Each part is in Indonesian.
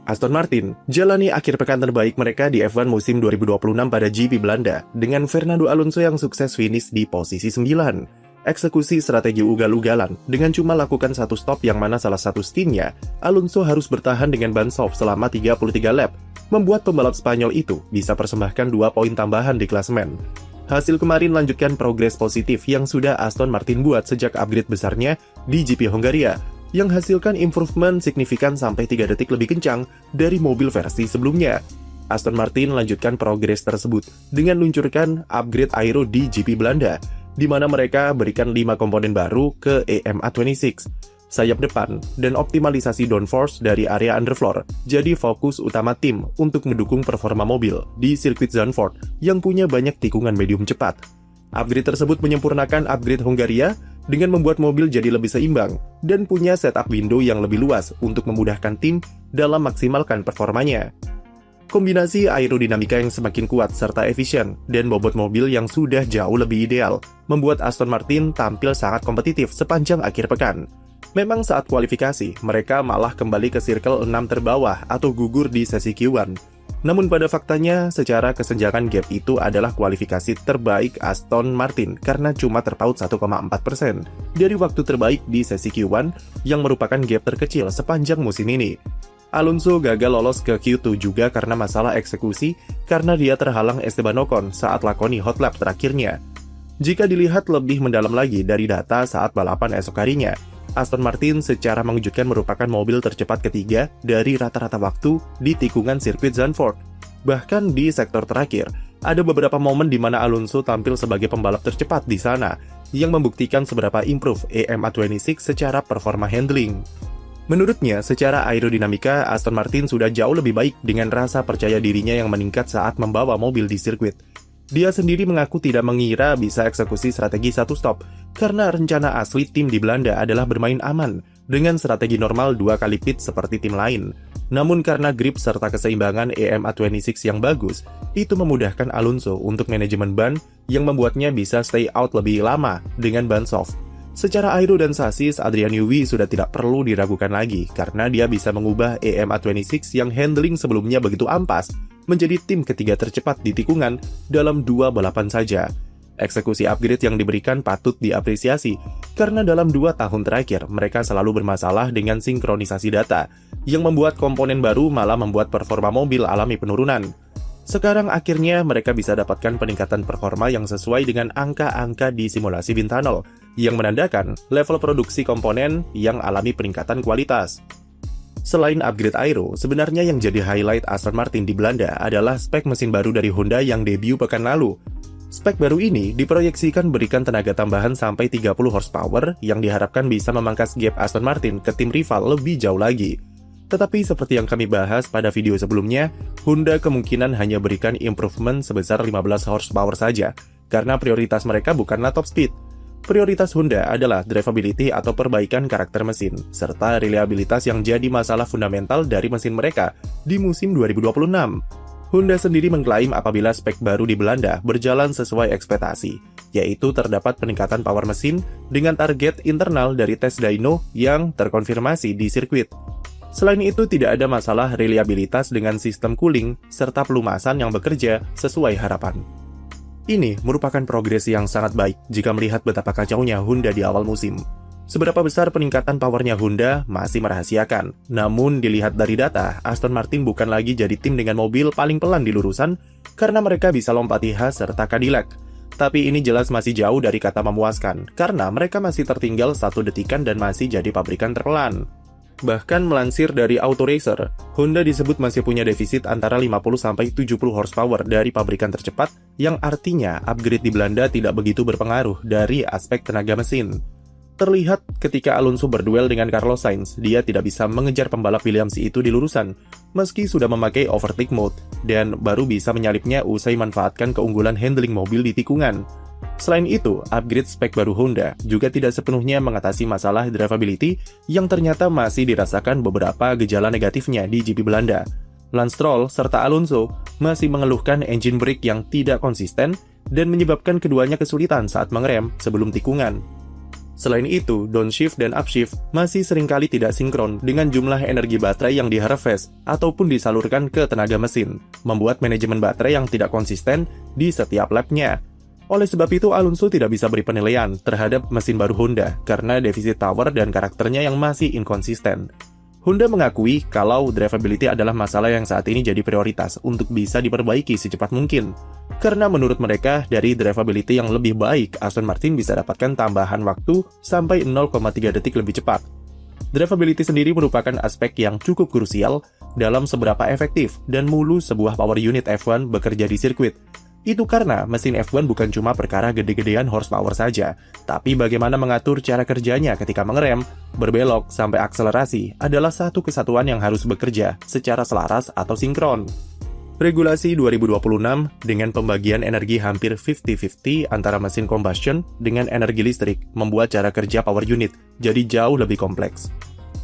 Aston Martin jalani akhir pekan terbaik mereka di F1 musim 2026 pada GP Belanda dengan Fernando Alonso yang sukses finish di posisi 9. Eksekusi strategi ugal-ugalan dengan cuma lakukan satu stop yang mana salah satu stintnya, Alonso harus bertahan dengan ban soft selama 33 lap, membuat pembalap Spanyol itu bisa persembahkan 2 poin tambahan di klasemen. Hasil kemarin lanjutkan progres positif yang sudah Aston Martin buat sejak upgrade besarnya di GP Hongaria, yang hasilkan improvement signifikan sampai 3 detik lebih kencang dari mobil versi sebelumnya. Aston Martin lanjutkan progres tersebut dengan meluncurkan upgrade aero di GP Belanda, di mana mereka berikan 5 komponen baru ke EMA26, sayap depan, dan optimalisasi downforce dari area underfloor, jadi fokus utama tim untuk mendukung performa mobil di sirkuit Zandvoort yang punya banyak tikungan medium cepat. Upgrade tersebut menyempurnakan upgrade Hongaria dengan membuat mobil jadi lebih seimbang dan punya setup window yang lebih luas untuk memudahkan tim dalam maksimalkan performanya. Kombinasi aerodinamika yang semakin kuat serta efisien dan bobot mobil yang sudah jauh lebih ideal membuat Aston Martin tampil sangat kompetitif sepanjang akhir pekan. Memang saat kualifikasi, mereka malah kembali ke circle 6 terbawah atau gugur di sesi Q1. Namun pada faktanya, secara kesenjangan gap itu adalah kualifikasi terbaik Aston Martin karena cuma terpaut 1,4% dari waktu terbaik di sesi Q1 yang merupakan gap terkecil sepanjang musim ini. Alonso gagal lolos ke Q2 juga karena masalah eksekusi karena dia terhalang Esteban Ocon saat lakoni hot lap terakhirnya. Jika dilihat lebih mendalam lagi dari data saat balapan esok harinya, Aston Martin secara mengejutkan merupakan mobil tercepat ketiga dari rata-rata waktu di tikungan sirkuit Zandvoort. Bahkan di sektor terakhir, ada beberapa momen di mana Alonso tampil sebagai pembalap tercepat di sana, yang membuktikan seberapa improve EMA26 secara performa handling. Menurutnya, secara aerodinamika, Aston Martin sudah jauh lebih baik dengan rasa percaya dirinya yang meningkat saat membawa mobil di sirkuit. Dia sendiri mengaku tidak mengira bisa eksekusi strategi satu stop, karena rencana asli tim di Belanda adalah bermain aman, dengan strategi normal 2 kali pit seperti tim lain. Namun karena grip serta keseimbangan EMA26 yang bagus, itu memudahkan Alonso untuk manajemen ban yang membuatnya bisa stay out lebih lama dengan ban soft. Secara aero dan sasis, Adrian Newey sudah tidak perlu diragukan lagi, karena dia bisa mengubah EMA26 yang handling sebelumnya begitu ampas, menjadi tim ketiga tercepat di tikungan dalam 2 balapan saja. Eksekusi upgrade yang diberikan patut diapresiasi, karena dalam 2 tahun terakhir mereka selalu bermasalah dengan sinkronisasi data, yang membuat komponen baru malah membuat performa mobil alami penurunan. Sekarang akhirnya mereka bisa dapatkan peningkatan performa yang sesuai dengan angka-angka di simulasi wind tunnel, yang menandakan level produksi komponen yang alami peningkatan kualitas. Selain upgrade aero, sebenarnya yang jadi highlight Aston Martin di Belanda adalah spek mesin baru dari Honda yang debut pekan lalu. Spek baru ini diproyeksikan berikan tenaga tambahan sampai 30 horsepower yang diharapkan bisa memangkas gap Aston Martin ke tim rival lebih jauh lagi. Tetapi seperti yang kami bahas pada video sebelumnya, Honda kemungkinan hanya berikan improvement sebesar 15 horsepower saja, karena prioritas mereka bukanlah top speed. Prioritas Honda adalah drivability atau perbaikan karakter mesin, serta reliabilitas yang jadi masalah fundamental dari mesin mereka di musim 2026. Honda sendiri mengklaim apabila spek baru di Belanda berjalan sesuai ekspektasi, yaitu terdapat peningkatan power mesin dengan target internal dari tes dyno yang terkonfirmasi di sirkuit. Selain itu, tidak ada masalah reliabilitas dengan sistem cooling serta pelumasan yang bekerja sesuai harapan. Ini merupakan progres yang sangat baik jika melihat betapa kacaunya Honda di awal musim. Seberapa besar peningkatan powernya Honda masih merahasiakan. Namun dilihat dari data, Aston Martin bukan lagi jadi tim dengan mobil paling pelan di lurusan karena mereka bisa lompati Haas serta Cadillac. Tapi ini jelas masih jauh dari kata memuaskan karena mereka masih tertinggal 1 detikan dan masih jadi pabrikan terpelan. Bahkan melansir dari Autoracer, Honda disebut masih punya defisit antara 50-70 horsepower dari pabrikan tercepat, yang artinya upgrade di Belanda tidak begitu berpengaruh dari aspek tenaga mesin. Terlihat ketika Alonso berduel dengan Carlos Sainz, dia tidak bisa mengejar pembalap Williams itu di lurusan, meski sudah memakai overtake mode, dan baru bisa menyalipnya usai manfaatkan keunggulan handling mobil di tikungan. Selain itu, upgrade spek baru Honda juga tidak sepenuhnya mengatasi masalah drivability yang ternyata masih dirasakan beberapa gejala negatifnya di GP Belanda. Lance Stroll serta Alonso masih mengeluhkan engine brake yang tidak konsisten dan menyebabkan keduanya kesulitan saat mengerem sebelum tikungan. Selain itu, downshift dan upshift masih seringkali tidak sinkron dengan jumlah energi baterai yang diharvest ataupun disalurkan ke tenaga mesin, membuat manajemen baterai yang tidak konsisten di setiap lapnya. Oleh sebab itu, Alonso tidak bisa beri penilaian terhadap mesin baru Honda karena defisit power dan karakternya yang masih inkonsisten. Honda mengakui kalau drivability adalah masalah yang saat ini jadi prioritas untuk bisa diperbaiki secepat mungkin. Karena menurut mereka, dari drivability yang lebih baik, Aston Martin bisa dapatkan tambahan waktu sampai 0,3 detik lebih cepat. Drivability sendiri merupakan aspek yang cukup krusial dalam seberapa efektif dan mulus sebuah power unit F1 bekerja di sirkuit. Itu karena mesin F1 bukan cuma perkara gede-gedean horsepower saja, tapi bagaimana mengatur cara kerjanya ketika mengerem, berbelok, sampai akselerasi adalah satu kesatuan yang harus bekerja secara selaras atau sinkron. Regulasi 2026 dengan pembagian energi hampir 50-50 antara mesin combustion dengan energi listrik membuat cara kerja power unit jadi jauh lebih kompleks.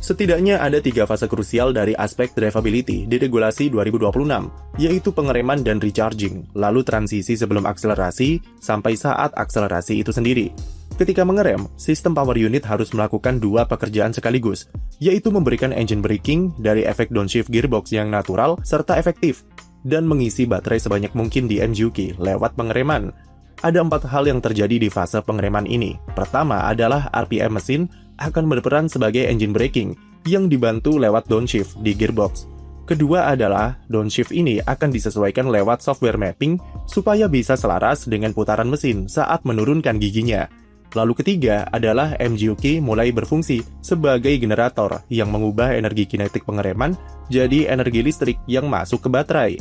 Setidaknya ada 3 fase krusial dari aspek drivability di regulasi 2026, yaitu pengereman dan recharging, lalu transisi sebelum akselerasi, sampai saat akselerasi itu sendiri. Ketika mengerem, sistem power unit harus melakukan 2 pekerjaan sekaligus, yaitu memberikan engine braking dari efek downshift gearbox yang natural serta efektif, dan mengisi baterai sebanyak mungkin di MGUK lewat pengereman. Ada 4 hal yang terjadi di fase pengereman ini. Pertama adalah RPM mesin akan berperan sebagai engine braking yang dibantu lewat downshift di gearbox. Kedua adalah downshift ini akan disesuaikan lewat software mapping supaya bisa selaras dengan putaran mesin saat menurunkan giginya. Lalu ketiga adalah MGUK mulai berfungsi sebagai generator yang mengubah energi kinetik pengereman jadi energi listrik yang masuk ke baterai.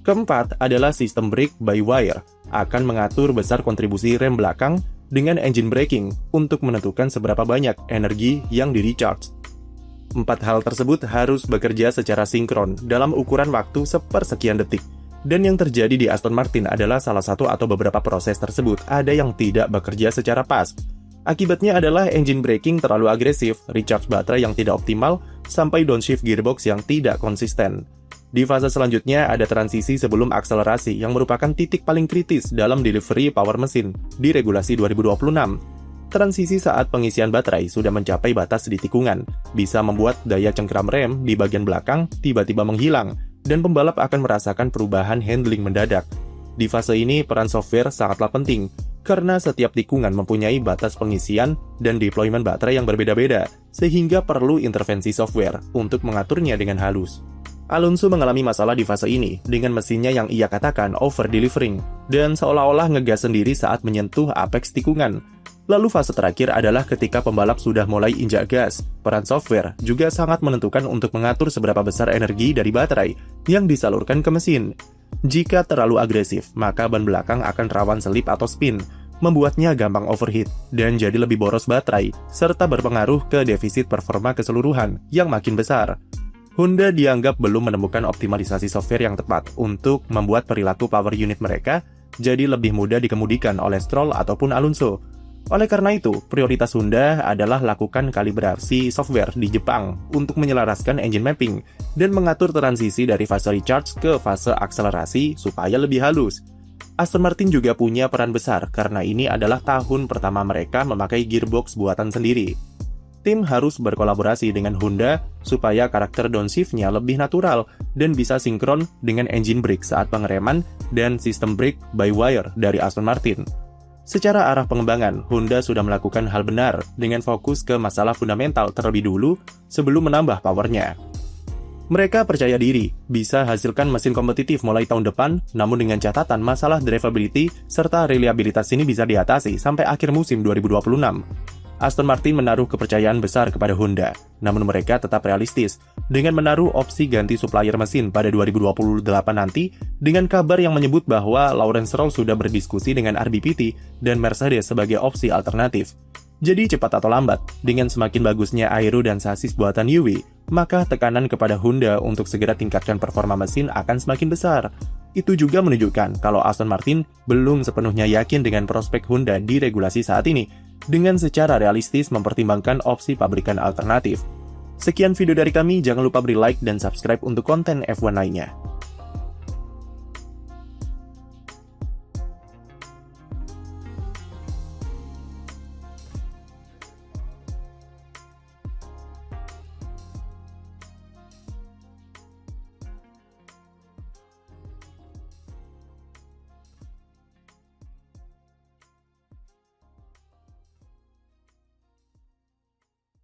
Keempat adalah sistem brake by wire akan mengatur besar kontribusi rem belakang dengan engine braking untuk menentukan seberapa banyak energi yang di-recharge. 4 hal tersebut harus bekerja secara sinkron dalam ukuran waktu sepersekian detik. Dan yang terjadi di Aston Martin adalah salah satu atau beberapa proses tersebut ada yang tidak bekerja secara pas. Akibatnya adalah engine braking terlalu agresif, recharge baterai yang tidak optimal, sampai downshift gearbox yang tidak konsisten. Di fase selanjutnya ada transisi sebelum akselerasi yang merupakan titik paling kritis dalam delivery power mesin di regulasi 2026. Transisi saat pengisian baterai sudah mencapai batas di tikungan, bisa membuat daya cengkram rem di bagian belakang tiba-tiba menghilang, dan pembalap akan merasakan perubahan handling mendadak. Di fase ini, peran software sangatlah penting, karena setiap tikungan mempunyai batas pengisian dan deployment baterai yang berbeda-beda, sehingga perlu intervensi software untuk mengaturnya dengan halus. Alonso mengalami masalah di fase ini dengan mesinnya yang ia katakan over-delivering dan seolah-olah ngegas sendiri saat menyentuh apex tikungan. Lalu fase terakhir adalah ketika pembalap sudah mulai injak gas. Peran software juga sangat menentukan untuk mengatur seberapa besar energi dari baterai yang disalurkan ke mesin. Jika terlalu agresif, maka ban belakang akan rawan selip atau spin, membuatnya gampang overheat dan jadi lebih boros baterai, serta berpengaruh ke defisit performa keseluruhan yang makin besar. Honda dianggap belum menemukan optimalisasi software yang tepat untuk membuat perilaku power unit mereka jadi lebih mudah dikemudikan oleh Stroll ataupun Alonso. Oleh karena itu, prioritas Honda adalah lakukan kalibrasi software di Jepang untuk menyelaraskan engine mapping dan mengatur transisi dari fase recharge ke fase akselerasi supaya lebih halus. Aston Martin juga punya peran besar karena ini adalah tahun pertama mereka memakai gearbox buatan sendiri. Tim harus berkolaborasi dengan Honda supaya karakter downshift-nya lebih natural dan bisa sinkron dengan engine brake saat pengereman dan sistem brake by wire dari Aston Martin. Secara arah pengembangan, Honda sudah melakukan hal benar dengan fokus ke masalah fundamental terlebih dulu sebelum menambah powernya. Mereka percaya diri bisa hasilkan mesin kompetitif mulai tahun depan, namun dengan catatan masalah drivability serta reliabilitas ini bisa diatasi sampai akhir musim 2026. Aston Martin menaruh kepercayaan besar kepada Honda, namun mereka tetap realistis dengan menaruh opsi ganti supplier mesin pada 2028 nanti dengan kabar yang menyebut bahwa Lawrence Stroll sudah berdiskusi dengan RBPT dan Mercedes sebagai opsi alternatif. Jadi cepat atau lambat, dengan semakin bagusnya aero dan sasis buatan Yui, maka tekanan kepada Honda untuk segera tingkatkan performa mesin akan semakin besar. Itu juga menunjukkan kalau Aston Martin belum sepenuhnya yakin dengan prospek Honda di regulasi saat ini, dengan secara realistis mempertimbangkan opsi pabrikan alternatif. Sekian video dari kami, jangan lupa beri like dan subscribe untuk konten F1 lainnya.